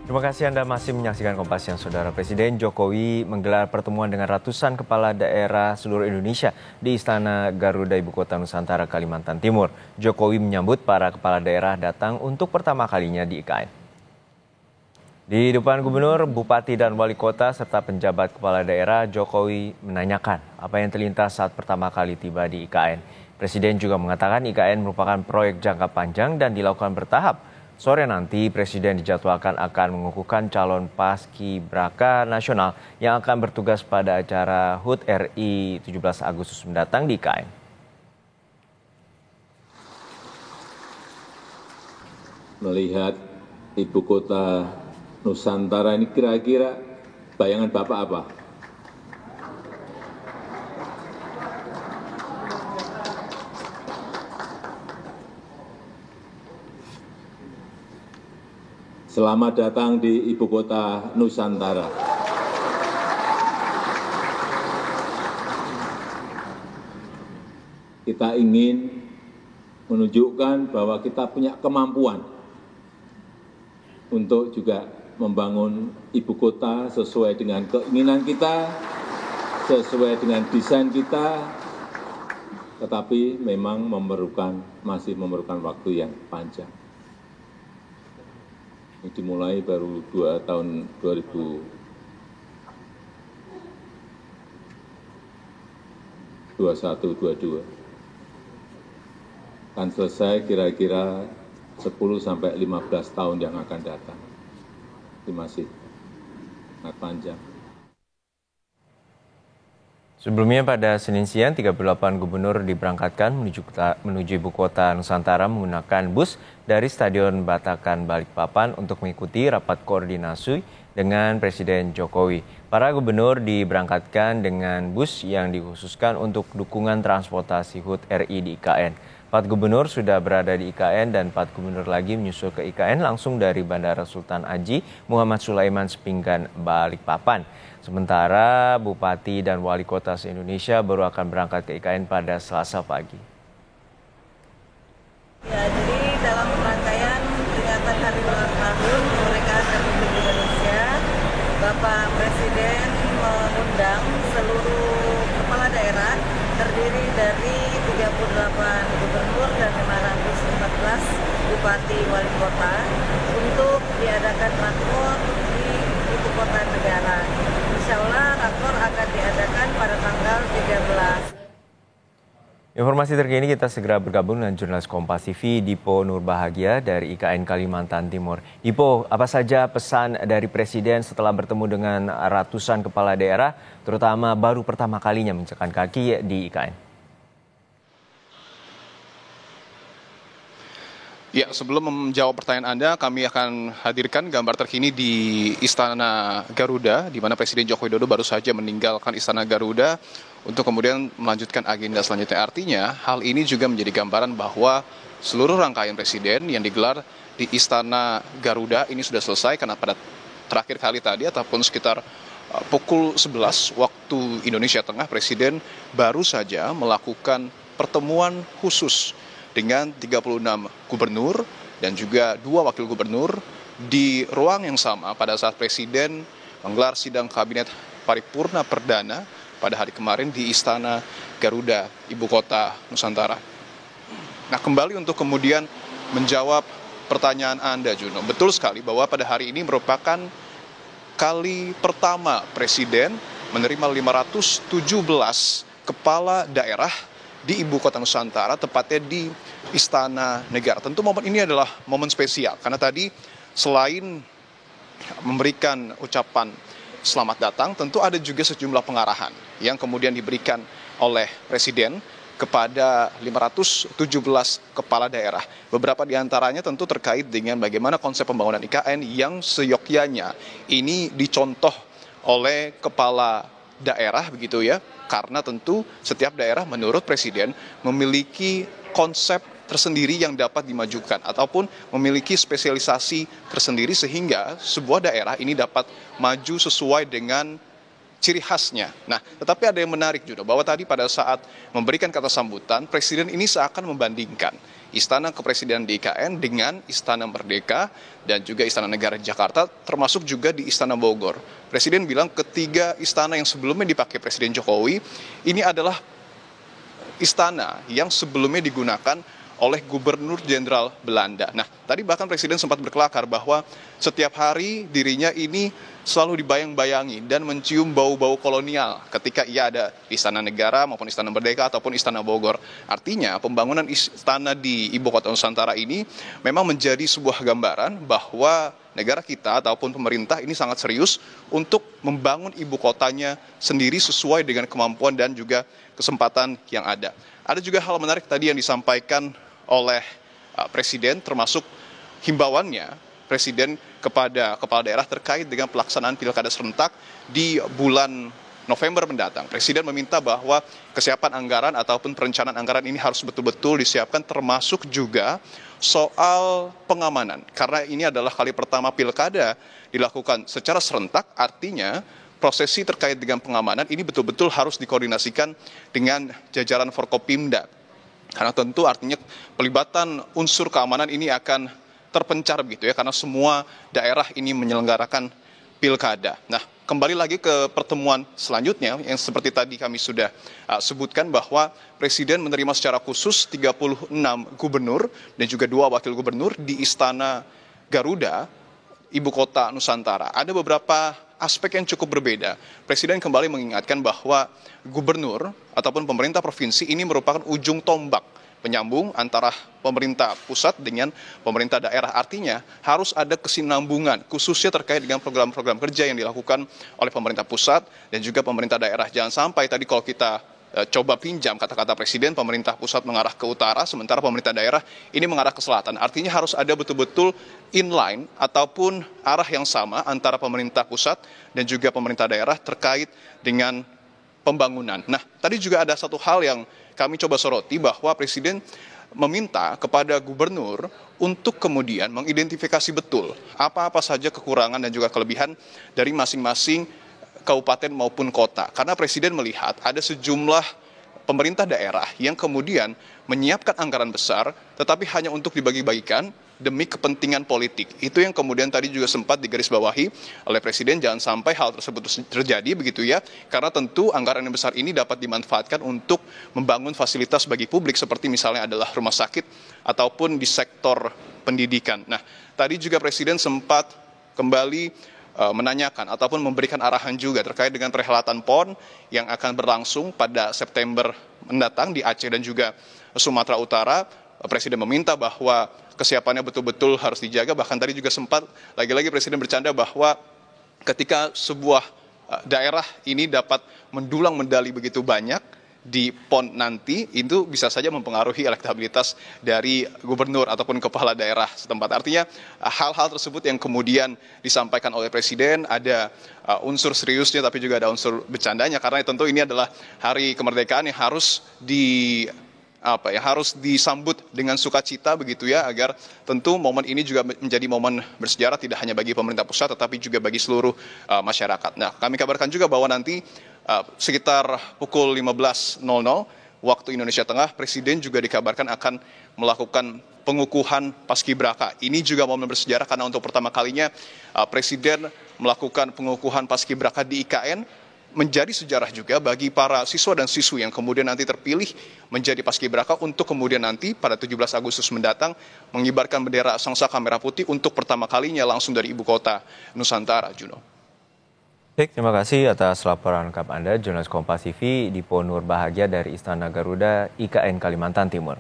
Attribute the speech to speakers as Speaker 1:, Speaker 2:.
Speaker 1: Terima kasih Anda masih menyaksikan Kompas Siang, Saudara. Presiden Jokowi menggelar pertemuan dengan ratusan kepala daerah seluruh Indonesia di Istana Garuda Ibu Kota Nusantara, Kalimantan Timur. Jokowi menyambut para kepala daerah datang untuk pertama kalinya di IKN. Di depan gubernur, bupati, dan wali kota serta penjabat kepala daerah, Jokowi menanyakan apa yang terlintas saat pertama kali tiba di IKN. Presiden juga mengatakan IKN merupakan proyek jangka panjang dan dilakukan bertahap. Sore nanti Presiden dijadwalkan akan mengukuhkan calon paskibraka nasional yang akan bertugas pada acara HUT RI 17 Agustus mendatang di IKN.
Speaker 2: Melihat ibu kota Nusantara ini kira-kira bayangan Bapak apa? Selamat datang di Ibu Kota Nusantara. Kita ingin menunjukkan bahwa kita punya kemampuan untuk juga membangun ibu kota sesuai dengan keinginan kita, sesuai dengan desain kita, tetapi memang masih memerlukan waktu yang panjang. Ini dimulai baru tahun 2021-22. Akan selesai kira-kira 10-15 tahun yang akan datang. Ini masih sangat panjang.
Speaker 1: Sebelumnya pada Senin siang, 38 gubernur diberangkatkan menuju Ibu Kota Nusantara menggunakan bus dari Stadion Batakan Balikpapan untuk mengikuti rapat koordinasi dengan Presiden Jokowi. Para gubernur diberangkatkan dengan bus yang dikhususkan untuk dukungan transportasi HUT RI di IKN. 4 gubernur sudah berada di IKN dan 4 gubernur lagi menyusul ke IKN langsung dari Bandara Sultan Haji Muhammad Sulaiman Sepinggan, Balikpapan. Sementara Bupati dan Wali Kota se-Indonesia baru akan berangkat ke IKN pada Selasa pagi.
Speaker 3: Ya, jadi dalam rangkaian peringatan Hari Ulang Tahun Kemerdekaan Republik Indonesia, Bapak Presiden mengundang seluruh kepala daerah terdiri dari 38 gubernur dan 514 bupati wali kota untuk diadakan rakor di ibu kota negara. Insya Allah rakor akan diadakan pada tanggal 13.
Speaker 1: Informasi terkini kita segera bergabung dengan jurnalis Kompas TV Dipo Nurbahagia dari IKN Kalimantan Timur. Dipo, apa saja pesan dari Presiden setelah bertemu dengan ratusan kepala daerah, terutama baru pertama kalinya menginjakkan kaki di IKN?
Speaker 4: Ya, sebelum menjawab pertanyaan Anda, kami akan hadirkan gambar terkini di Istana Garuda, di mana Presiden Joko Widodo baru saja meninggalkan Istana Garuda untuk kemudian melanjutkan agenda selanjutnya. Artinya, hal ini juga menjadi gambaran bahwa seluruh rangkaian Presiden yang digelar di Istana Garuda ini sudah selesai, karena pada terakhir kali tadi ataupun sekitar pukul 11 waktu Indonesia Tengah, Presiden baru saja melakukan pertemuan khusus dengan 36 gubernur dan juga 2 wakil gubernur di ruang yang sama pada saat Presiden menggelar sidang kabinet paripurna perdana pada hari kemarin di Istana Garuda, Ibu Kota Nusantara. Nah, kembali untuk kemudian menjawab pertanyaan Anda, Juno. Betul sekali bahwa pada hari ini merupakan kali pertama Presiden menerima 517 kepala daerah di Ibu Kota Nusantara, tepatnya di Istana Negara. Tentu momen ini adalah momen spesial, karena tadi selain memberikan ucapan selamat datang, tentu ada juga sejumlah pengarahan yang kemudian diberikan oleh Presiden kepada 517 kepala daerah. Beberapa di antaranya tentu terkait dengan bagaimana konsep pembangunan IKN yang seyogyanya ini dicontoh oleh kepala daerah, begitu ya, karena tentu setiap daerah menurut Presiden memiliki konsep tersendiri yang dapat dimajukan ataupun memiliki spesialisasi tersendiri sehingga sebuah daerah ini dapat maju sesuai dengan ciri khasnya. Nah, tetapi ada yang menarik juga bahwa tadi pada saat memberikan kata sambutan, Presiden ini seakan membandingkan Istana Kepresidenan di IKN dengan Istana Merdeka dan juga Istana Negara di Jakarta, termasuk juga di Istana Bogor. Presiden bilang ketiga istana yang sebelumnya dipakai Presiden Jokowi ini adalah istana yang sebelumnya digunakan oleh Gubernur Jenderal Belanda. Nah, tadi bahkan Presiden sempat berkelakar bahwa setiap hari dirinya ini selalu dibayang-bayangi dan mencium bau-bau kolonial ketika ia ada di Istana Negara maupun Istana Merdeka ataupun Istana Bogor. Artinya pembangunan istana di Ibu Kota Nusantara ini memang menjadi sebuah gambaran bahwa negara kita ataupun pemerintah ini sangat serius untuk membangun ibu kotanya sendiri sesuai dengan kemampuan dan juga kesempatan yang ada. Ada juga hal menarik tadi yang disampaikan oleh Presiden, termasuk himbauannya Presiden kepada kepala daerah terkait dengan pelaksanaan pilkada serentak di bulan November mendatang. Presiden meminta bahwa kesiapan anggaran ataupun perencanaan anggaran ini harus betul-betul disiapkan, termasuk juga soal pengamanan. Karena ini adalah kali pertama pilkada dilakukan secara serentak, artinya prosesi terkait dengan pengamanan ini betul-betul harus dikoordinasikan dengan jajaran Forkopimda. Karena tentu artinya pelibatan unsur keamanan ini akan terpencar begitu ya, karena semua daerah ini menyelenggarakan pilkada. Nah, kembali lagi ke pertemuan selanjutnya yang seperti tadi kami sudah sebutkan bahwa Presiden menerima secara khusus 36 gubernur dan juga 2 wakil gubernur di Istana Garuda, Ibu Kota Nusantara. Ada beberapa aspek yang cukup berbeda. Presiden kembali mengingatkan bahwa gubernur ataupun pemerintah provinsi ini merupakan ujung tombak penyambung antara pemerintah pusat dengan pemerintah daerah. Artinya harus ada kesinambungan khususnya terkait dengan program-program kerja yang dilakukan oleh pemerintah pusat dan juga pemerintah daerah. Jangan sampai tadi kalau kita coba pinjam kata-kata Presiden, pemerintah pusat mengarah ke utara sementara pemerintah daerah ini mengarah ke selatan. Artinya harus ada betul-betul inline ataupun arah yang sama antara pemerintah pusat dan juga pemerintah daerah terkait dengan pembangunan. Nah, tadi juga ada satu hal yang kami coba soroti bahwa Presiden meminta kepada gubernur untuk kemudian mengidentifikasi betul apa-apa saja kekurangan dan juga kelebihan dari masing-masing kabupaten maupun kota. Karena Presiden melihat ada sejumlah pemerintah daerah yang kemudian menyiapkan anggaran besar tetapi hanya untuk dibagi-bagikan demi kepentingan politik. Itu yang kemudian tadi juga sempat digarisbawahi oleh Presiden, jangan sampai hal tersebut terjadi begitu ya, karena tentu anggaran yang besar ini dapat dimanfaatkan untuk membangun fasilitas bagi publik seperti misalnya adalah rumah sakit ataupun di sektor pendidikan. Nah, tadi juga Presiden sempat kembali menanyakan ataupun memberikan arahan juga terkait dengan perhelatan PON yang akan berlangsung pada September mendatang di Aceh dan juga Sumatera Utara. Presiden meminta bahwa kesiapannya betul-betul harus dijaga. Bahkan tadi juga sempat lagi-lagi Presiden bercanda bahwa ketika sebuah daerah ini dapat mendulang medali begitu banyak di PON nanti, itu bisa saja mempengaruhi elektabilitas dari gubernur ataupun kepala daerah setempat. Artinya hal-hal tersebut yang kemudian disampaikan oleh Presiden ada unsur seriusnya tapi juga ada unsur bercandanya, karena tentu ini adalah hari kemerdekaan yang harus harus disambut dengan sukacita begitu ya, agar tentu momen ini juga menjadi momen bersejarah tidak hanya bagi pemerintah pusat tetapi juga bagi seluruh masyarakat. Nah, kami kabarkan juga bahwa nanti sekitar pukul 15.00 waktu Indonesia Tengah, Presiden juga dikabarkan akan melakukan pengukuhan Paskibraka. Ini juga momen bersejarah karena untuk pertama kalinya Presiden melakukan pengukuhan Paskibraka di IKN, menjadi sejarah juga bagi para siswa dan siswi yang kemudian nanti terpilih menjadi Paskibraka untuk kemudian nanti pada 17 Agustus mendatang mengibarkan bendera Sangsaka Merah Putih untuk pertama kalinya langsung dari Ibu Kota Nusantara, Juno.
Speaker 1: Baik, terima kasih atas laporan lengkap Anda, jurnalis Kompas TV Dipo Nur Bahagia dari Istana Garuda IKN Kalimantan Timur.